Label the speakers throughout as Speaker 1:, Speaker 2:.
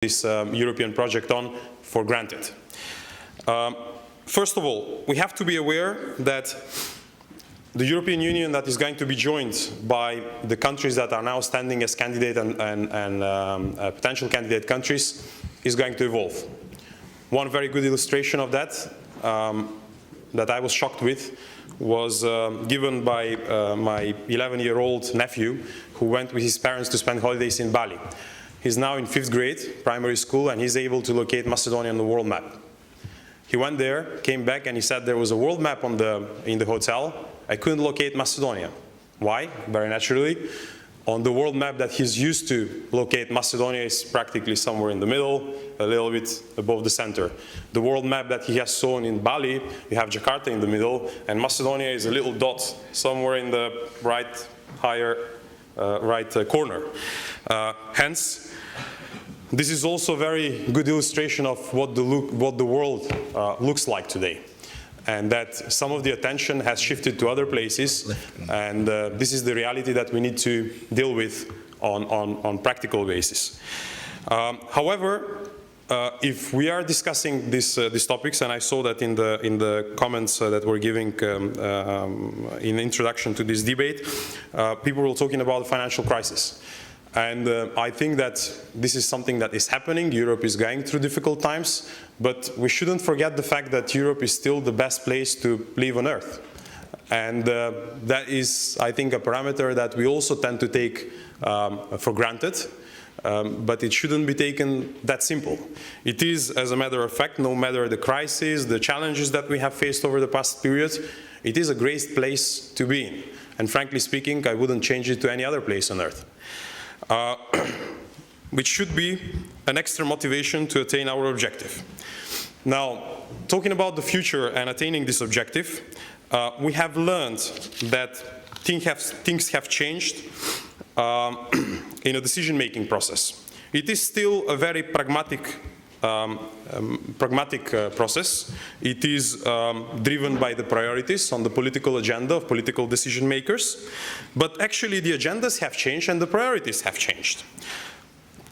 Speaker 1: this European project on for granted. First of all, we have to be aware that the European Union that is going to be joined by the countries that are now standing as candidate and potential candidate countries is going to evolve. One very good illustration of that that I was shocked with was given by my 11-year-old nephew who went with his parents to spend holidays in Bali. He's now in 5th grade, primary school, and he's able to locate Macedonia on the world map. He went there, came back, and he said there was a world map in the hotel. I couldn't locate Macedonia. Why? Very naturally. On the world map that he's used to locate, Macedonia is practically somewhere in the middle, a little bit above the center. The world map that he has shown in Bali, you have Jakarta in the middle, and Macedonia is a little dot somewhere in the right corner. Hence, this is also a very good illustration of what the world looks like today, and that some of the attention has shifted to other places, and this is the reality that we need to deal with on practical basis. However, if we are discussing these topics, and I saw that in the comments that we're giving in the introduction to this debate, people were talking about the financial crisis. And I think that this is something that is happening. Europe is going through difficult times, but we shouldn't forget the fact that Europe is still the best place to live on Earth. And that is, I think, a parameter that we also tend to take for granted, but it shouldn't be taken that simple. It is, as a matter of fact, no matter the crisis, the challenges that we have faced over the past period, it is a great place to be in. And frankly speaking, I wouldn't change it to any other place on Earth. Which should be an extra motivation to attain our objective. Now, talking about the future and attaining this objective, we have learned that things have changed in a decision-making process. It is still a very pragmatic process. It is driven by the priorities on the political agenda of political decision makers, but actually the agendas have changed and the priorities have changed.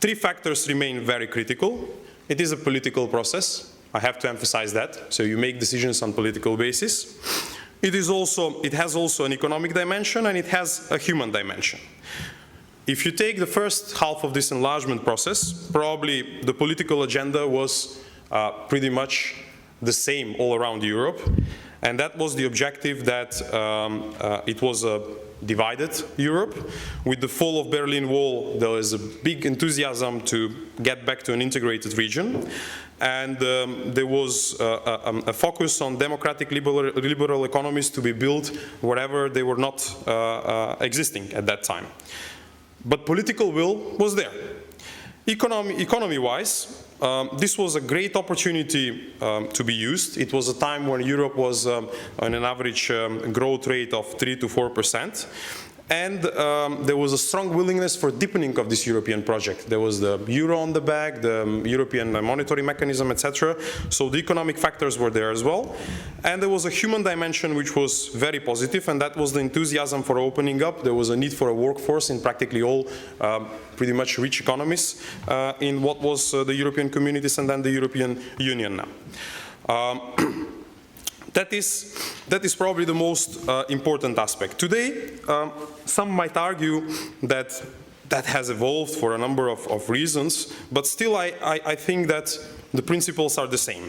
Speaker 1: Three factors remain very critical. It is a political process. I have to emphasize that. So you make decisions on political basis. It has also an economic dimension, and it has a human dimension. If you take the first half of this enlargement process, probably the political agenda was pretty much the same all around Europe. And that was the objective that it was a divided Europe. With the fall of Berlin Wall, there was a big enthusiasm to get back to an integrated region. And there was a focus on democratic liberal economies to be built wherever they were not existing at that time. But political will was there. Economy-wise, this was a great opportunity to be used. It was a time when Europe was on an average growth rate of 3 to 4%. And there was a strong willingness for deepening of this European project. There was the euro on the back, the European monetary mechanism, etc. So the economic factors were there as well. And there was a human dimension which was very positive, and that was the enthusiasm for opening up. There was a need for a workforce in practically all pretty much rich economies in what was the European communities and then the European Union now. That is probably the most important aspect. Today, some might argue that that has evolved for a number of reasons, but still I think that the principles are the same.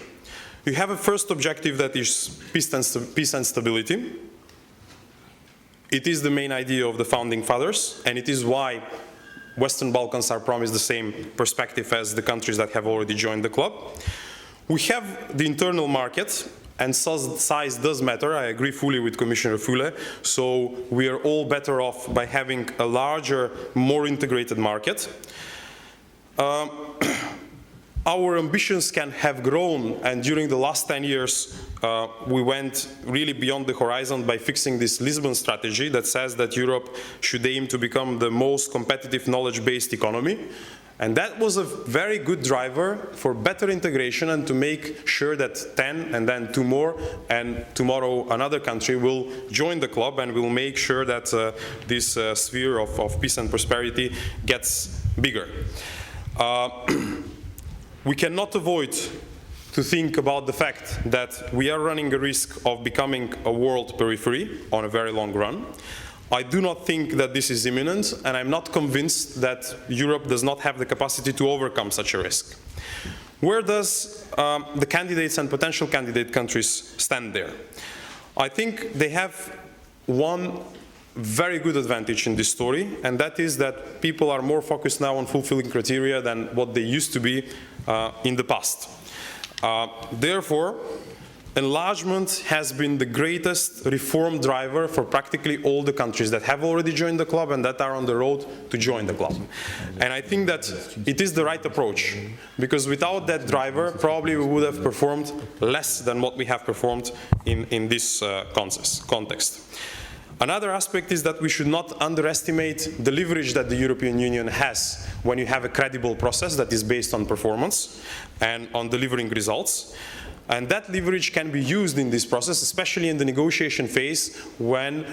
Speaker 1: You have a first objective that is peace and stability. It is the main idea of the founding fathers, and it is why Western Balkans are promised the same perspective as the countries that have already joined the club. We have the internal market, and size does matter. I agree fully with Commissioner Füle. So we are all better off by having a larger, more integrated market. Our ambitions can have grown, and during the last 10 years, we went really beyond the horizon by fixing this Lisbon strategy that says that Europe should aim to become the most competitive knowledge-based economy. And that was a very good driver for better integration and to make sure that 10 and then 2 more and tomorrow another country will join the club and will make sure that this sphere of peace and prosperity gets bigger. we cannot avoid to think about the fact that we are running a risk of becoming a world periphery on a very long run. I do not think that this is imminent, and I'm not convinced that Europe does not have the capacity to overcome such a risk. Where does the candidates and potential candidate countries stand there? I think they have one very good advantage in this story, and that is that people are more focused now on fulfilling criteria than what they used to be in the past. Therefore, enlargement has been the greatest reform driver for practically all the countries that have already joined the club and that are on the road to join the club. And I think that it is the right approach, because without that driver, probably we would have performed less than what we have performed in this context. Another aspect is that we should not underestimate the leverage that the European Union has when you have a credible process that is based on performance and on delivering results. And that leverage can be used in this process, especially in the negotiation phase, when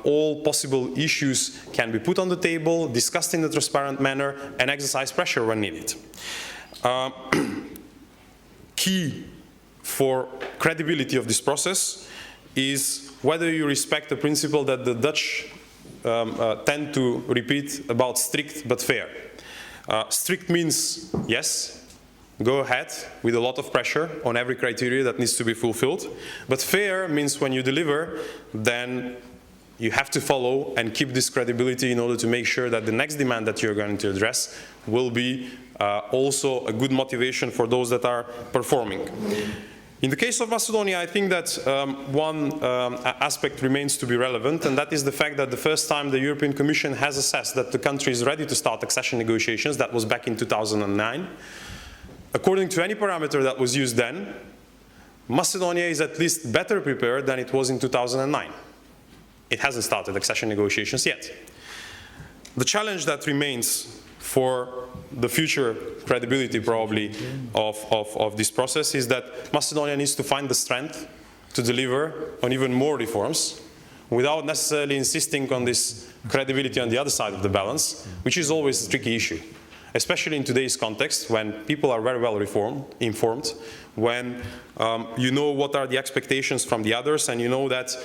Speaker 1: all possible issues can be put on the table, discussed in a transparent manner, and exercise pressure when needed. Key for credibility of this process is whether you respect the principle that the Dutch tend to repeat about strict but fair. Strict means, yes, go ahead with a lot of pressure on every criteria that needs to be fulfilled. But fair means when you deliver, then you have to follow and keep this credibility in order to make sure that the next demand that you're going to address will be also a good motivation for those that are performing. In the case of Macedonia, I think that one aspect remains to be relevant, and that is the fact that the first time the European Commission has assessed that the country is ready to start accession negotiations, that was back in 2009. According to any parameter that was used then, Macedonia is at least better prepared than it was in 2009. It hasn't started accession negotiations yet. The challenge that remains for the future credibility probably of this process is that Macedonia needs to find the strength to deliver on even more reforms without necessarily insisting on this credibility on the other side of the balance, which is always a tricky issue, especially in today's context when people are very well informed, when you know what are the expectations from the others, and you know that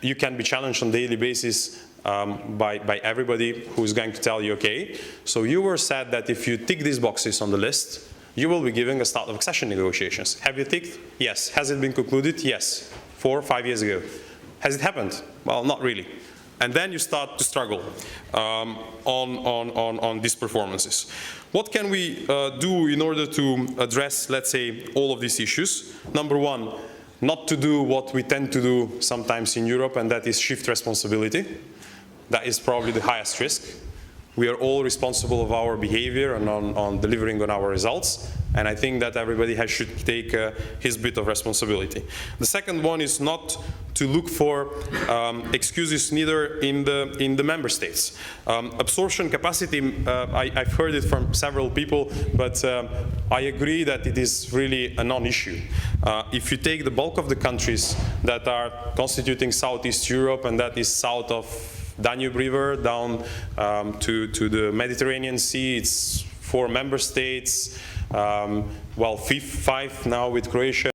Speaker 1: you can be challenged on a daily basis by everybody who's going to tell you, okay, so you were said that if you tick these boxes on the list, you will be giving a start of accession negotiations. Have you ticked? Yes. Has it been concluded? Yes. 4 or 5 years ago. Has it happened? Well, not really. And then you start to struggle on these performances. What can we do in order to address, let's say, all of these issues? Number one, not to do what we tend to do sometimes in Europe, and that is shift responsibility. That is probably the highest risk. We are all responsible of our behavior and on delivering on our results, and I think that everybody should take his bit of responsibility. The second one is not to look for excuses neither in the member states. Absorption capacity, I've heard it from several people, but I agree that it is really a non-issue. If you take the bulk of the countries that are constituting Southeast Europe, and that is south of Danube River down to the Mediterranean Sea, it's 4 member states, well, 5 now with Croatia.